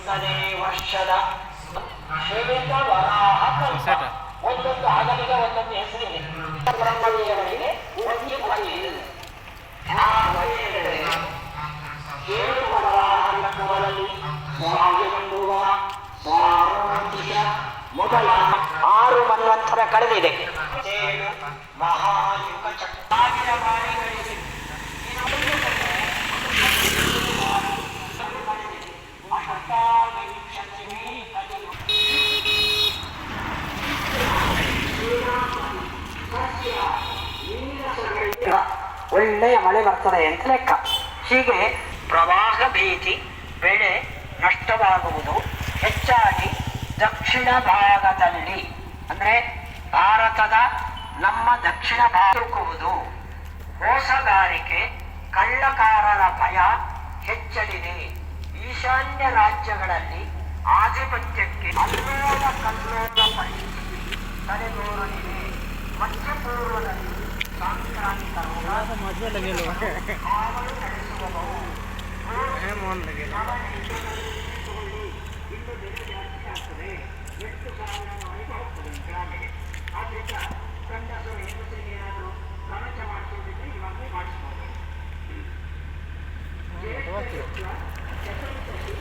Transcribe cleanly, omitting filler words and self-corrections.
ಒಂದನೇ ವರ್ಷದ ಶ್ವೇತ ವರಾಹ ಕಲ್ಪ. ಒಂದೊಂದು ಹಗಲಿಗೆ ಒಂದೊಂದು ಹೆಸರಿದೆ. ಬ್ರಹ್ಮವೀರಗಳಿಗೆ ಒಂದು ಮನೆಯಿದೆ. ಆ ಮನೆಯಲ್ಲಿ 7 ವರಾಹ ಕಲ್ಪಗಳಲ್ಲಿ ಸ್ವಾಮಿಯೆಂಬುವ ಸ್ವಾರೋಚಿಷ ಮೊದಲ 6 ಮನ್ವಂತರ ಕಳೆದಿದೆ. 7 ಮಹಾಯುಗ ಚಕ್ರಾವಿರ ಬಾರಿಗಳಿವೆ. ಒಳ್ಳೆಯ ಮಳೆ ಬರ್ತದೆ ಅಂತ ಲೆಕ್ಕ. ಹೀಗೆ ಪ್ರವಾಹ ಭೀತಿ, ಬೆಳೆ ನಷ್ಟವಾಗುವುದು ಹೆಚ್ಚಾಗಿ ದಕ್ಷಿಣ ಭಾಗದಲ್ಲಿ, ಅಂದರೆ ಭಾರತದ ನಮ್ಮ ದಕ್ಷಿಣ ಭಾಗಕ್ಕುವುದು. ಮೋಸಗಾರಿಕೆ, ಕಳ್ಳಕಾರರ ಭಯ ಹೆಚ್ಚಲಿದೆ. ಈಶಾನ್ಯ ರಾಜ್ಯಗಳಲ್ಲಿ ಆಧಿಪತ್ಯಕ್ಕೆ ಅಲ್ಲೋಲ ಕಲ್ಲೋಲ ಪರಿಸ್ಥಿತಿ ತಲೆದೋರಲಿದೆ. ಮಧ್ಯಪೂರ್ವದಲ್ಲಿ ಸಾಂಕ್ರಾಮಿಕ ರೋಗ ಹಾವಳಿ ನಡೆಸುವವರು ಇನ್ನು ಬೆಲೆ ಜಾಸ್ತಿ ಆಗ್ತದೆ. 8,000 ಹೋಗ್ತದೆ ಗ್ರಾಮಿಗೆ. ಆದ್ರಿಂದ ಗಂಡಸರು ಹೆಂಗಸರಿಗೆ ಏನಾದರೂ ಕವಚ ಮಾಡಿಸೋದಿದ್ರೆ ಇವಾಗಲೇ ಮಾಡಿಸ್ಬೋದು. ಚತುರ್ದಶಿ